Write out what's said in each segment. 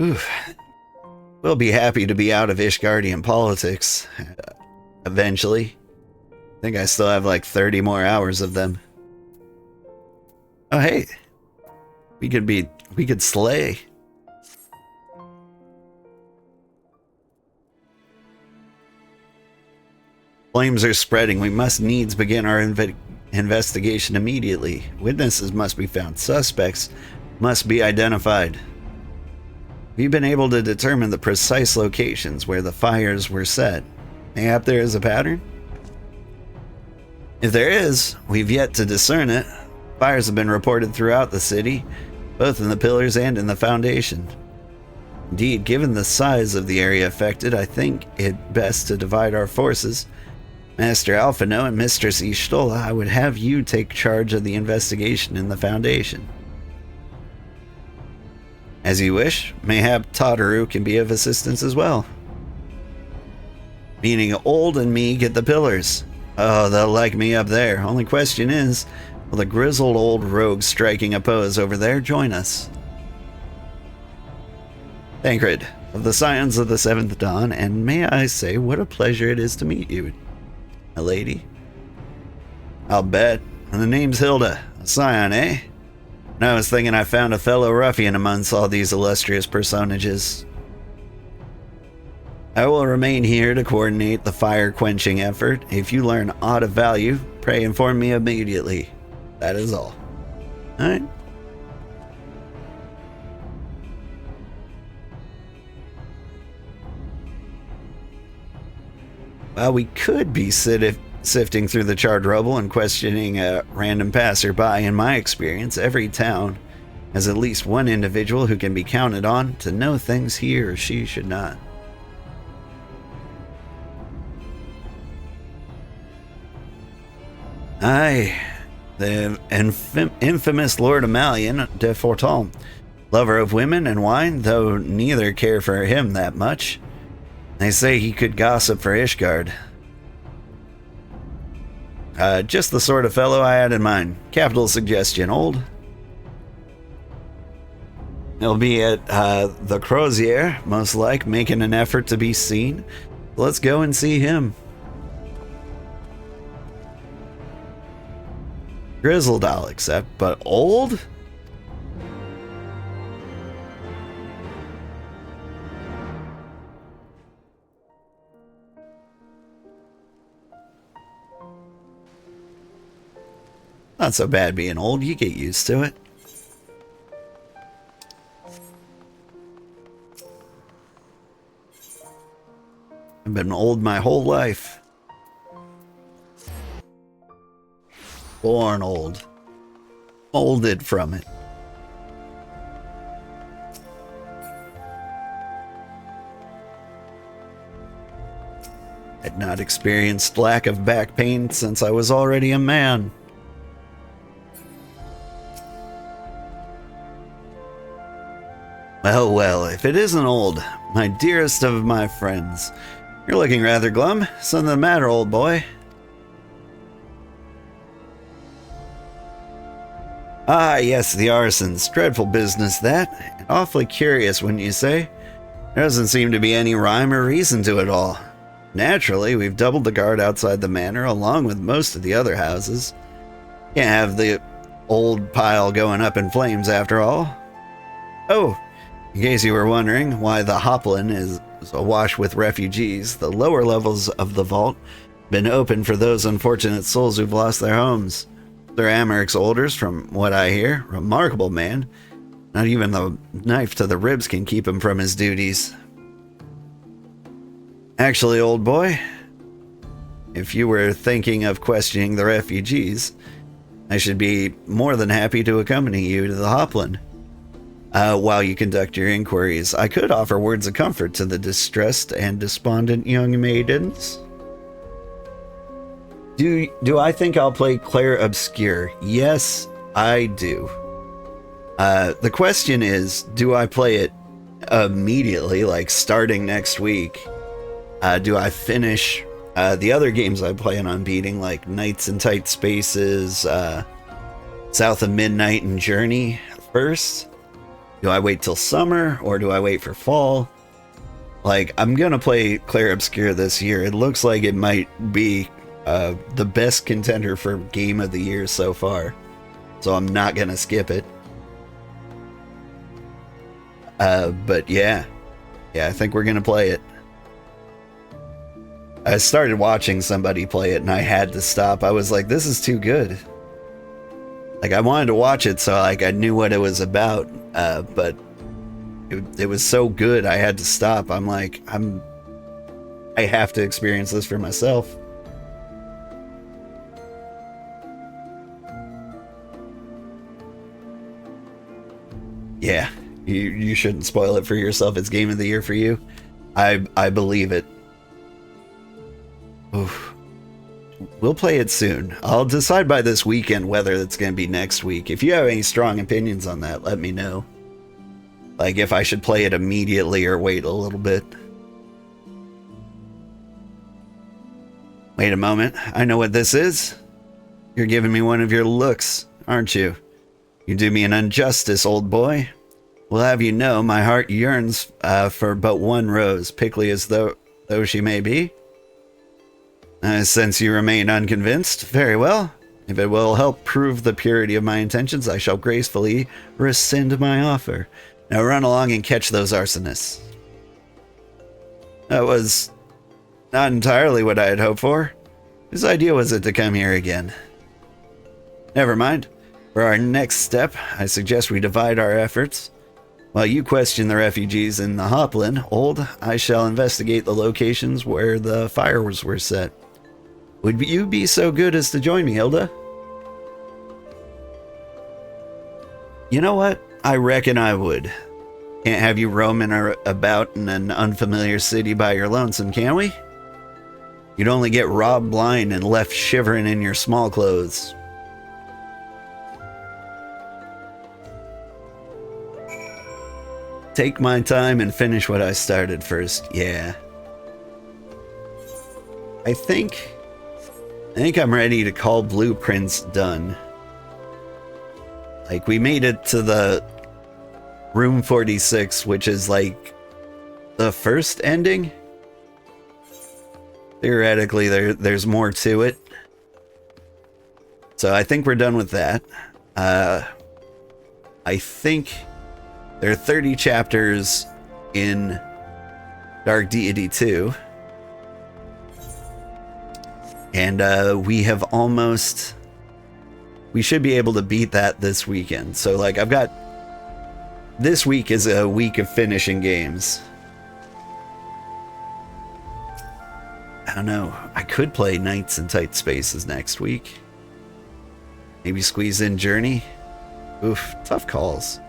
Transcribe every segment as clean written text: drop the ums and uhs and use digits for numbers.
Oof. We'll be happy to be out of Ishgardian politics. Eventually. I think I still have like 30 more hours of them. Oh hey. We could slay. Flames are spreading. We must needs begin our investigation immediately. Witnesses must be found. Suspects must be identified. Have you been able to determine the precise locations where the fires were set? Mayhap there is a pattern? If there is, we've yet to discern it. Fires have been reported throughout the city, both in the pillars and in the foundation. Indeed, given the size of the area affected, I think it best to divide our forces. Master Alphinaud and Mistress Y'shtola, I would have you take charge of the investigation in the Foundation. As you wish, mayhap Tataru can be of assistance as well. Meaning Old and me get the pillars. Oh, they'll like me up there. Only question is, will the grizzled old rogue striking a pose over there join us? Thancred, of the Scions of the Seventh Dawn, and may I say, what a pleasure it is to meet you. A lady? I'll bet. And the name's Hilda. A scion, eh? And I was thinking I found a fellow ruffian amongst all these illustrious personages. I will remain here to coordinate the fire-quenching effort. If you learn aught of value, pray inform me immediately. That is all. Alright. Well, we could be sifting through the charred rubble and questioning a random passerby. In my experience, every town has at least one individual who can be counted on to know things he or she should not. Aye, the infamous Lord Amalion de Forton, lover of women and wine, though neither care for him that much. They say he could gossip for Ishgard. Just the sort of fellow I had in mind. Capital suggestion, Old. He'll be at the Crozier, most like, making an effort to be seen. Let's go and see him. Grizzled, I'll accept, but Old? Not so bad being old, you get used to it. I've been old my whole life. Born old. Molded from it. Had not experienced lack of back pain since I was already a man. Well, well, if it isn't Old, my dearest of my friends. You're looking rather glum. Something the matter, old boy? Ah, yes, the arsons. Dreadful business, that. And awfully curious, wouldn't you say? There doesn't seem to be any rhyme or reason to it all. Naturally, we've doubled the guard outside the manor, along with most of the other houses. Can't have the old pile going up in flames, after all. Oh, in case you were wondering why the Hoplin is awash with refugees, the lower levels of the vault have been open for those unfortunate souls who've lost their homes. Sir Amaric's orders, from what I hear, remarkable man. Not even the knife to the ribs can keep him from his duties. Actually, old boy, if you were thinking of questioning the refugees, I should be more than happy to accompany you to the Hoplin. While you conduct your inquiries, I could offer words of comfort to the distressed and despondent young maidens. Do I think I'll play Claire Obscure? Yes, I do. The question is, do I play it immediately, like starting next week? Do I finish the other games I plan on beating, like Nights in Tight Spaces, South of Midnight, and Journey first? Do I wait till summer or do I wait for fall? Like, I'm gonna play Clair Obscur this year. It looks like it might be the best contender for Game of the Year so far. So I'm not gonna skip it. But yeah. Yeah, I think we're gonna play it. I started watching somebody play it and I had to stop. I was like, this is too good. Like, I wanted to watch it so like I knew what it was about, but it was so good I had to stop. I'm like, I have to experience this for myself. Yeah, you shouldn't spoil it for yourself. It's Game of the Year for you. I believe it. Oof. We'll play it soon. I'll decide by this weekend whether it's going to be next week. If you have any strong opinions on that, let me know. Like if I should play it immediately or wait a little bit. Wait a moment. I know what this is. You're giving me one of your looks, aren't you? You do me an injustice, old boy. Well, have you know, my heart yearns for but one rose, pickly as though she may be. Since you remain unconvinced, very well. If it will help prove the purity of my intentions, I shall gracefully rescind my offer. Now run along and catch those arsonists. That was not entirely what I had hoped for. Whose idea was it to come here again? Never mind. For our next step, I suggest we divide our efforts. While you question the refugees in the Hopland, I shall investigate the locations where the fires were set. Would you be so good as to join me, Hilda? You know what? I reckon I would. Can't have you roaming about in an unfamiliar city by your lonesome, can we? You'd only get robbed blind and left shivering in your small clothes. Take my time and finish what I started first. Yeah. I think I'm ready to call blueprints done. Like, we made it to the room 46, which is like the first ending. Theoretically, there's more to it. So I think we're done with that. I think there are 30 chapters in Dark Deity 2. And we have almost... We should be able to beat that this weekend. So, like, I've got... This week is a week of finishing games. I don't know. I could play Nights in Tight Spaces next week. Maybe squeeze in Journey. Oof, tough calls.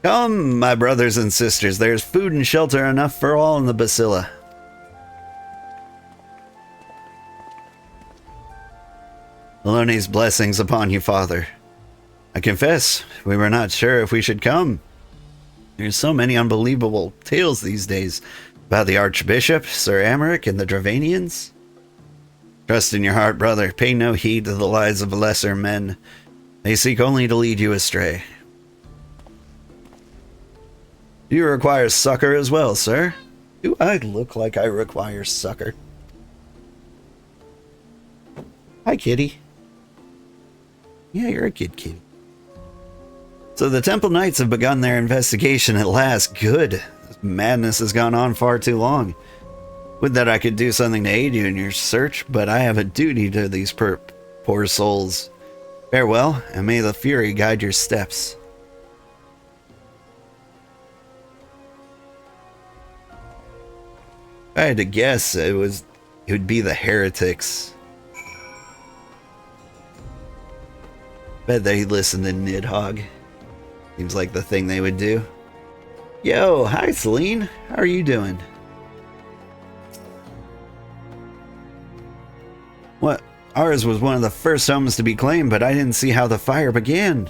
Come, my brothers and sisters, there's food and shelter enough for all in the Bacilla. Maloney's blessings upon you, Father. I confess, we were not sure if we should come. There's so many unbelievable tales these days about the Archbishop, Sir Amaric, and the Dravanians. Trust in your heart, brother. Pay no heed to the lies of lesser men. They seek only to lead you astray. Do you require succor as well, sir? Do I look like I require succor? Hi, kitty. Yeah, you're a good kitty. So the Temple Knights have begun their investigation at last. Good. This madness has gone on far too long. Would that I could do something to aid you in your search, but I have a duty to these poor souls. Farewell, and may the Fury guide your steps. If I had to guess, it would be the heretics. Bet they listened to Nidhogg. Seems like the thing they would do. Yo, hi Celine. How are you doing? What? Ours was one of the first homes to be claimed, but I didn't see how the fire began.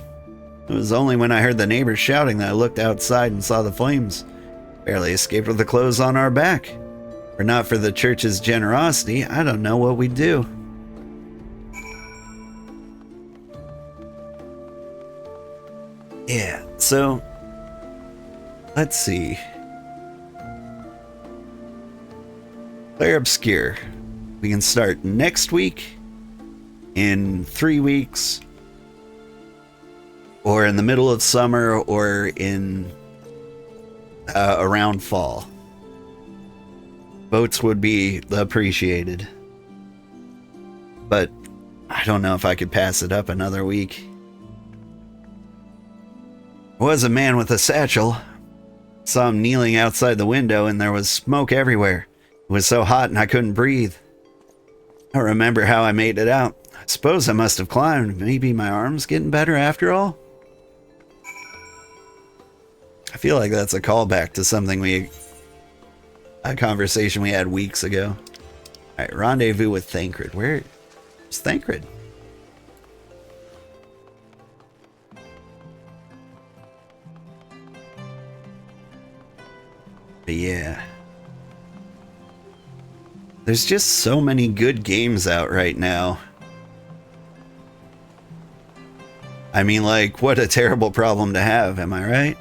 It was only when I heard the neighbors shouting that I looked outside and saw the flames. Barely escaped with the clothes on our back. Or not for the church's generosity, I don't know what we'd do. Yeah, so let's see. Clair Obscure. We can start next week, in 3 weeks, or in the middle of summer, or in around fall. Votes would be appreciated. But I don't know if I could pass it up another week. There was a man with a satchel. Saw him kneeling outside the window and there was smoke everywhere. It was so hot and I couldn't breathe. I don't remember how I made it out. I suppose I must have climbed. Maybe my arm's getting better after all? I feel like that's a callback to something a conversation we had weeks ago. Alright, rendezvous with Thancred. Where's Thancred? But yeah. There's just so many good games out right now. I mean, like, what a terrible problem to have, am I right?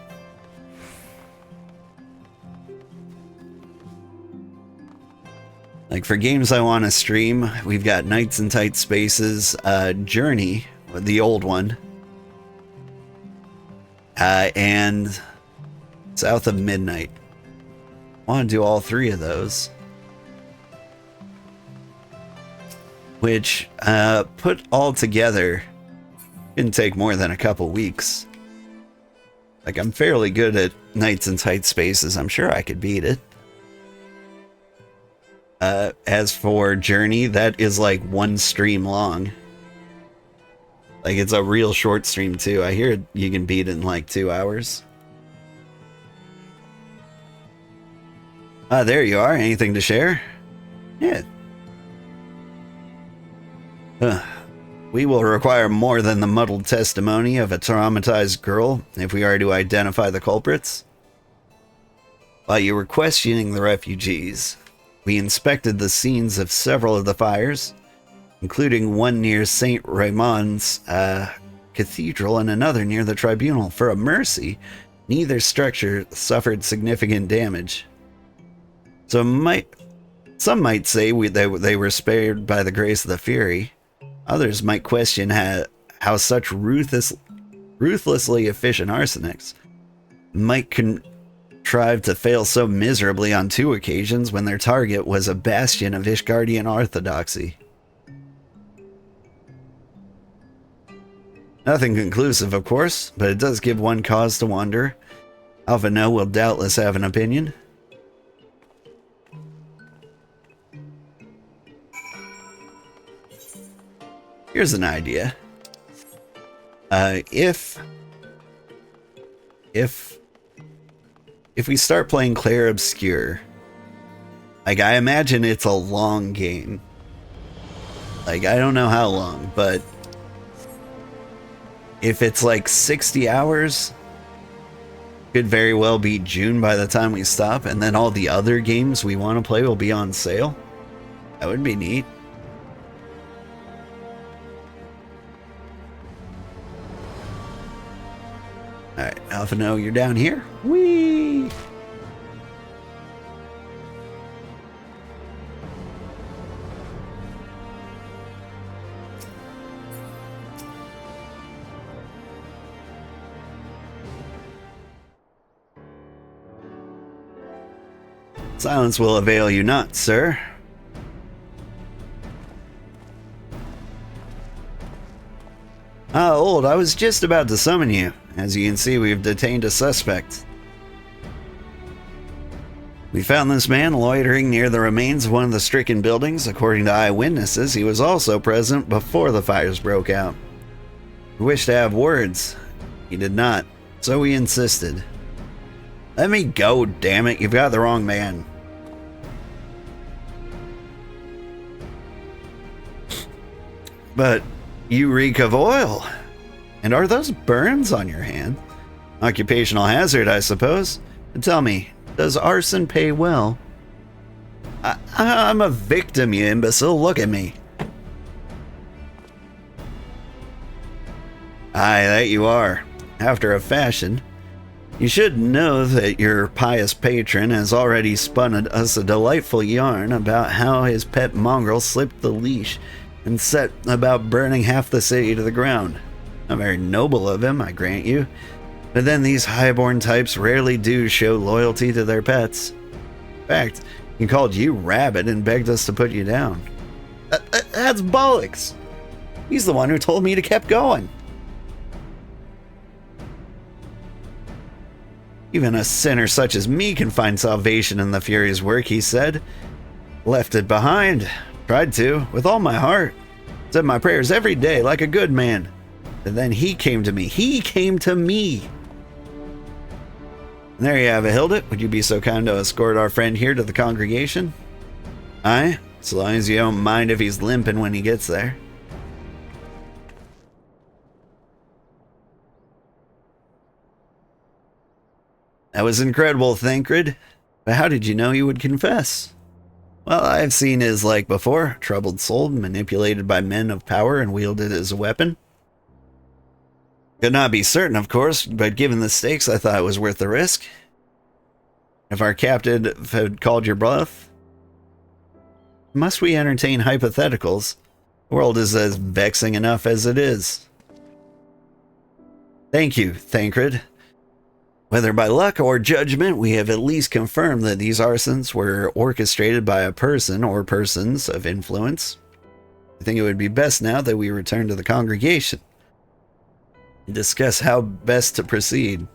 Like, for games I want to stream, we've got Nights in Tight Spaces, Journey, the old one, and South of Midnight. I want to do all three of those. Which, put all together, didn't take more than a couple weeks. Like, I'm fairly good at Nights in Tight Spaces. I'm sure I could beat it. As for Journey, that is like 1 stream long. Like, it's a real short stream, too. I hear you can beat it in like 2 hours. There you are. Anything to share? Yeah. We will require more than the muddled testimony of a traumatized girl if we are to identify the culprits. While you were questioning the refugees, we inspected the scenes of several of the fires, including one near St. Raymond's Cathedral and another near the Tribunal. For a mercy, neither structure suffered significant damage. So some might say they were spared by the grace of the Fury. Others might question how such ruthlessly efficient arsenics might contrive to fail so miserably on 2 occasions when their target was a bastion of Ishgardian orthodoxy. Nothing conclusive, of course, but it does give one cause to wonder. Alphinaud will doubtless have an opinion. Here's an idea. If we start playing Clair Obscure, like, I imagine it's a long game. Like, I don't know how long, but if it's like 60 hours, could very well be June by the time we stop, and then all the other games we want to play will be on sale. That would be neat. Alright, Alphinaud, you're down here. Whee! Silence will avail you not, sir. Old, I was just about to summon you. As you can see, we've detained a suspect. We found this man loitering near the remains of one of the stricken buildings. According to eyewitnesses, he was also present before the fires broke out. We wished to have words. He did not, so we insisted. Let me go, damn it, you've got the wrong man. But you reek of oil. And are those burns on your hand? Occupational hazard, I suppose. And tell me, does arson pay well? I'm a victim, you imbecile. Look at me. Aye, that you are. After a fashion. You should know that your pious patron has already spun us a delightful yarn about how his pet mongrel slipped the leash and set about burning half the city to the ground. Not very noble of him, I grant you. But then these highborn types rarely do show loyalty to their pets. In fact, he called you Rabbit and begged us to put you down. That's bollocks! He's the one who told me to keep going. Even a sinner such as me can find salvation in the Fury's work, he said. Left it behind. Tried to, with all my heart. Said my prayers every day like a good man. And then he came to me. He came to me. And there you have it, Hilda. Would you be so kind to escort our friend here to the congregation? Aye, so long as you don't mind if he's limping when he gets there. That was incredible, Thancred. But how did you know he would confess? Well, I've seen his like before. Troubled soul, manipulated by men of power and wielded as a weapon. Could not be certain, of course, but given the stakes, I thought it was worth the risk. If our captain had called your bluff, must we entertain hypotheticals? The world is as vexing enough as it is. Thank you, Thancred. Whether by luck or judgment, we have at least confirmed that these arsons were orchestrated by a person or persons of influence. I think it would be best now that we return to the congregation and discuss how best to proceed.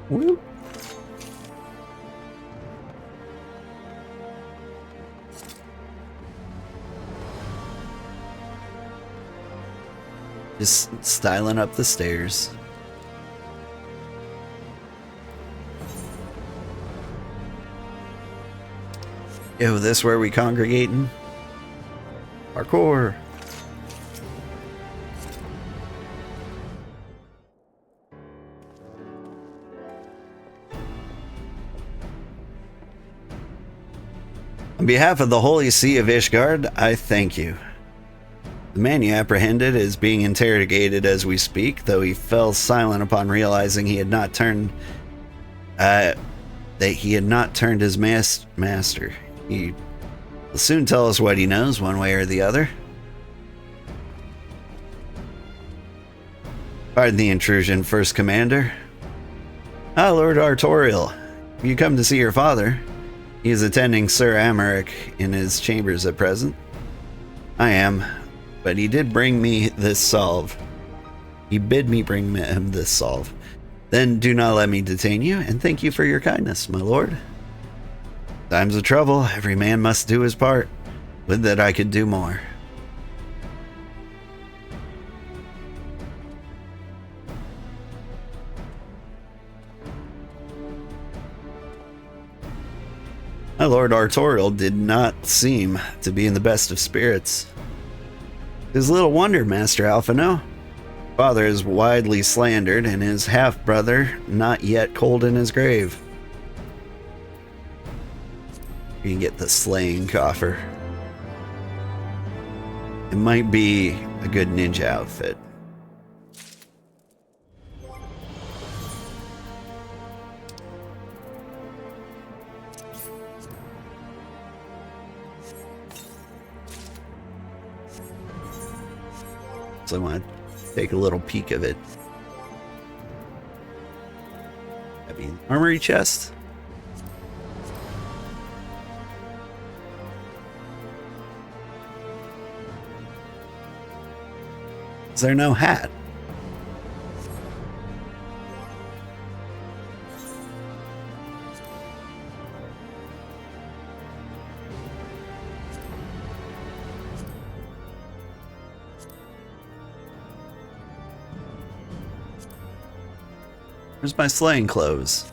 Woo. Just styling up the stairs. Yo, this where we congregating? Parkour. On behalf of the Holy See of Ishgard, I thank you. The man you apprehended is being interrogated as we speak, though he fell silent upon realizing he had not turned his master. He will soon tell us what he knows, one way or the other. Pardon the intrusion, First Commander. Ah, Lord Artorial, have you come to see your father? He is attending Sir Amaric in his chambers at present. I am, but he did bring me this salve. He bid me bring him this salve. Then do not let me detain you, and thank you for your kindness, my lord. Times of trouble, every man must do his part. Would that I could do more. My Lord Artorial did not seem to be in the best of spirits. It is little wonder, Master Alphinaud. Father is widely slandered, and his half-brother not yet cold in his grave. You can get the slaying coffer. It might be a good ninja outfit. So I want to take a little peek of it. Heavy armory chest. Is there no hat? Where's my slaying clothes?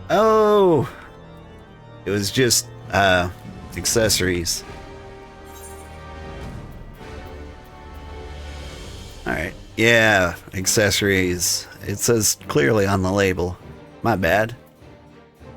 Oh! It was just, accessories. Alright. Yeah, accessories. It says clearly on the label. My bad.